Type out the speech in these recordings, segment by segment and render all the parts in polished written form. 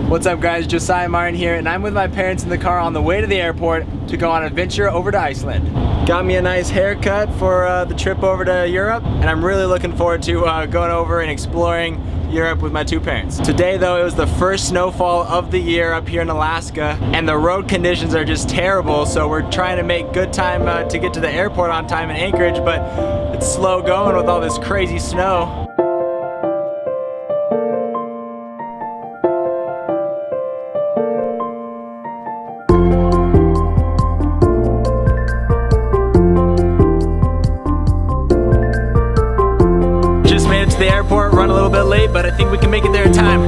What's up guys, Josiah Martin here, and I'm with my parents in the car on the way to the airport to go on an adventure over to Iceland. Got me a nice haircut for the trip over to Europe, and I'm really looking forward to going over and exploring Europe with my two parents. Today though, it was the first snowfall of the year up here in Alaska, and the road conditions are just terrible, so we're trying to make good time to get to the airport on time in Anchorage, but it's slow going with all this crazy snow. Just made it to the airport, run a little bit late, but I think we can make it there in time.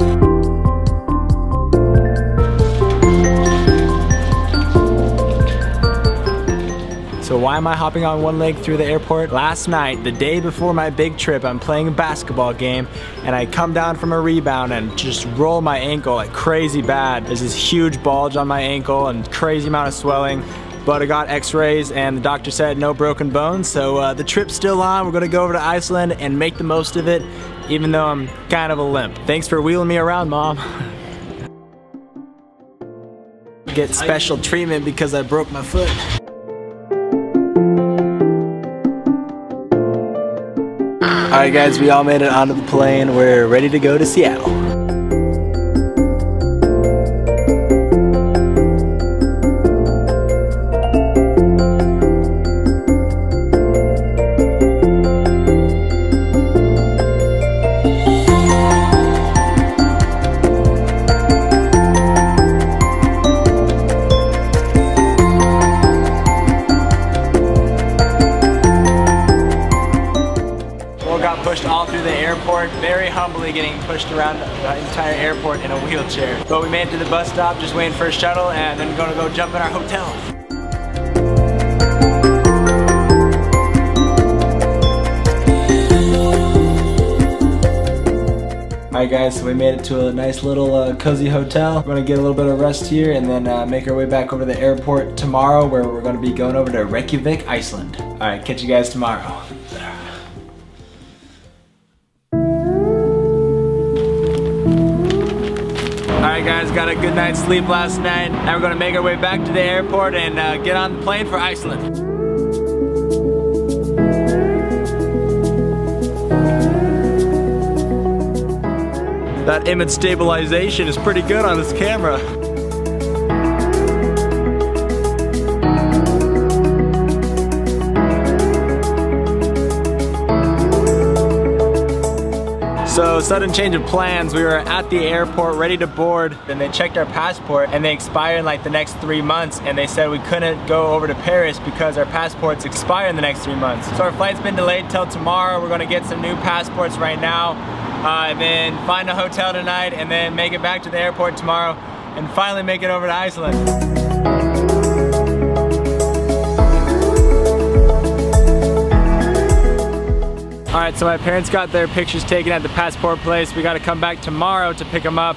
So why am I hopping on one leg through the airport? Last night, the day before my big trip, I'm playing a basketball game and I come down from a rebound and just roll my ankle like crazy bad. There's this huge bulge on my ankle and crazy amount of swelling. But I got x-rays and the doctor said no broken bones, so the trip's still on. We're gonna go over to Iceland and make the most of it, even though I'm kind of a limp. Thanks for wheeling me around, Mom. Get special treatment because I broke my foot. Alright guys, we all made it onto the plane. We're ready to go to Seattle. Got pushed all through the airport, very humbly getting pushed around the entire airport in a wheelchair. But we made it to the bus stop, just waiting for a shuttle, and then gonna go jump in our hotel. Alright guys, so we made it to a nice little cozy hotel. We're gonna get a little bit of rest here and then make our way back over to the airport tomorrow, where we're gonna be going over to Reykjavik, Iceland. Alright, catch you guys tomorrow. Alright guys, got a good night's sleep last night. Now we're gonna make our way back to the airport and get on the plane for Iceland. That image stabilization is pretty good on this camera. So, sudden change of plans. We were at the airport ready to board, and they checked our passport and they expire in like the next 3 months, and they said we couldn't go over to Paris because our passports expire in the next 3 months. So our flight's been delayed till tomorrow. We're gonna get some new passports right now, and then find a hotel tonight, and then make it back to the airport tomorrow, and finally make it over to Iceland. Alright, so my parents got their pictures taken at the passport place. We gotta come back tomorrow to pick them up.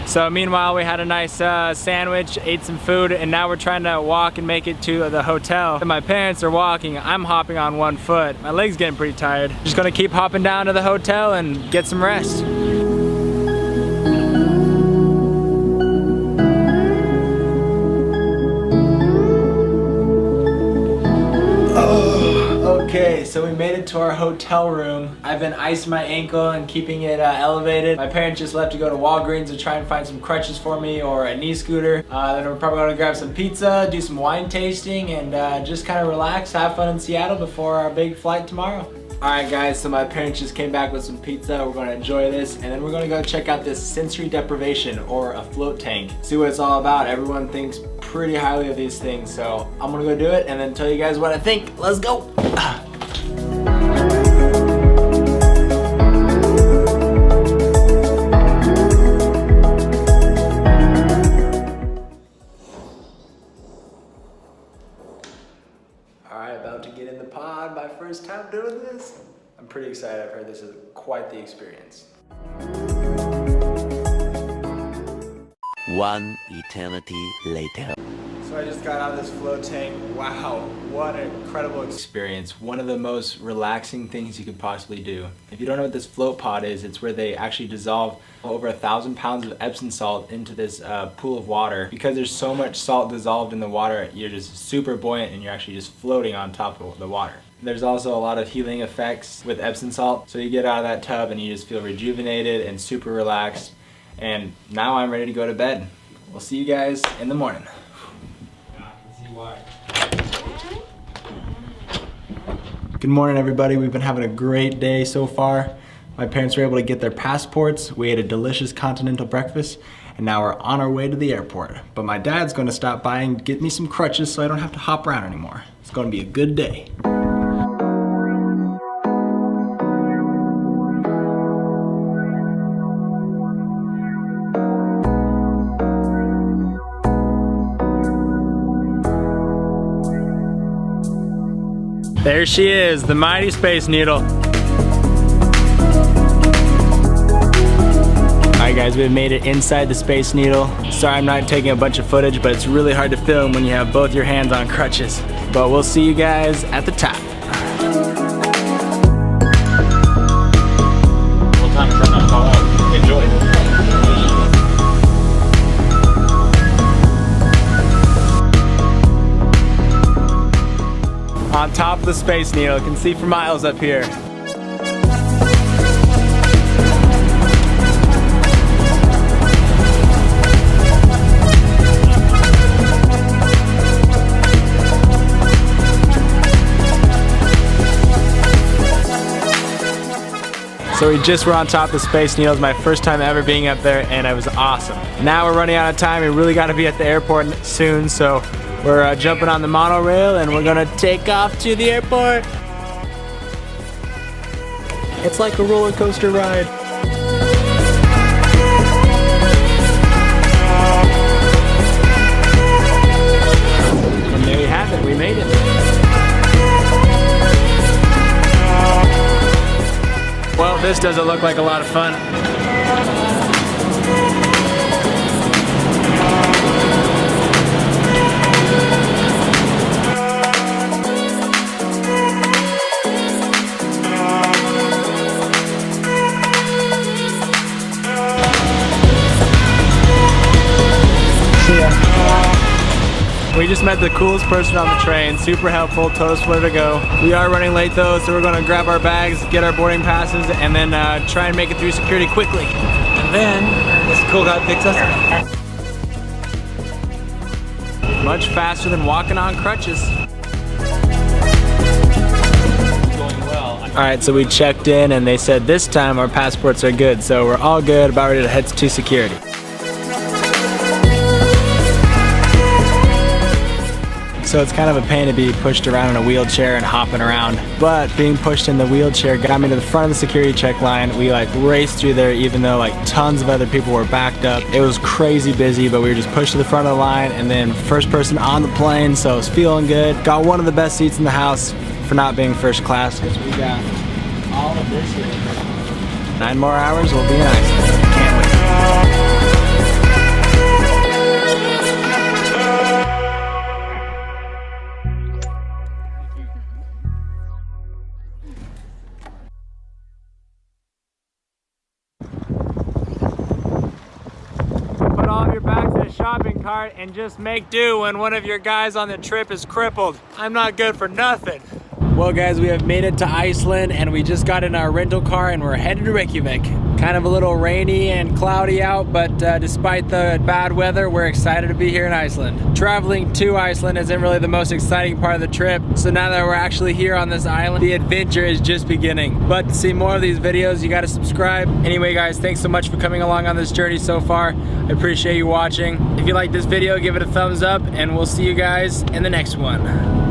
So meanwhile, we had a nice sandwich, ate some food, and now we're trying to walk and make it to the hotel. My parents are walking, I'm hopping on one foot. My leg's getting pretty tired. Just gonna keep hopping down to the hotel and get some rest. Okay, so we made it to our hotel room. I've been icing my ankle and keeping it elevated. My parents just left to go to Walgreens to try and find some crutches for me or a knee scooter. Then we're probably gonna grab some pizza, do some wine tasting, and just kind of relax, have fun in Seattle before our big flight tomorrow. Alright guys, so my parents just came back with some pizza. We're gonna enjoy this, and then we're gonna go check out this sensory deprivation, or a float tank. See what it's all about. Everyone thinks pretty highly of these things, so I'm gonna go do it and then tell you guys what I think. Let's go! Alright, about to get in the pod, my first time doing this. I'm pretty excited. I've heard this is quite the experience. One eternity later. So So I just got out of this float tank. Wow, what an incredible experience. One of the most relaxing things you could possibly do. If you don't know what this float pod is, it's where they actually dissolve over 1,000 pounds of Epsom salt into this pool of water. Because there's so much salt dissolved in the water, you're just super buoyant and you're actually just floating on top of the water. There's also a lot of healing effects with Epsom salt. So you get out of that tub and you just feel rejuvenated and super relaxed. And now I'm ready to go to bed. We'll see you guys in the morning. Good morning, everybody. We've been having a great day so far. My parents were able to get their passports. We ate a delicious continental breakfast, and now we're on our way to the airport. But my dad's going to stop by and get me some crutches so I don't have to hop around anymore. It's going to be a good day. There she is, the mighty Space Needle. Alright guys, we've made it inside the Space Needle. Sorry I'm not taking a bunch of footage, but it's really hard to film when you have both your hands on crutches. But we'll see you guys at the top. Enjoy. On top of the Space Needle, you can see for miles up here. So we just were on top of the Space Needle. It was my first time ever being up there and it was awesome. Now we're running out of time. We really got to be at the airport soon, so we're jumping on the monorail and we're gonna take off to the airport. It's like a roller coaster ride. And there you have it, we made it. Well, this doesn't look like a lot of fun. We just met the coolest person on the train, super helpful, told us where to go. We are running late though, so we're gonna grab our bags, get our boarding passes, and then try and make it through security quickly. And then, this cool guy picks us up. Much faster than walking on crutches. Alright, so we checked in and they said this time our passports are good, so we're all good, about ready to head to security. So it's kind of a pain to be pushed around in a wheelchair and hopping around. But being pushed in the wheelchair got me to the front of the security check line. We like raced through there even though like tons of other people were backed up. It was crazy busy, but we were just pushed to the front of the line and then first person on the plane, so I was feeling good. Got one of the best seats in the house for not being first class. We got all of this here. 9 more hours, we'll be in Iceland. Can't wait. All of your bags in a shopping cart and just make do when one of your guys on the trip is crippled. I'm not good for nothing. Well guys, we have made it to Iceland and we just got in our rental car and we're headed to Reykjavik. Kind of a little rainy and cloudy out, but despite the bad weather, we're excited to be here in Iceland. Traveling to Iceland isn't really the most exciting part of the trip, so now that we're actually here on this island, the adventure is just beginning. But to see more of these videos, you gotta subscribe. Anyway guys, thanks so much for coming along on this journey so far. I appreciate you watching. If you like this video, give it a thumbs up and we'll see you guys in the next one.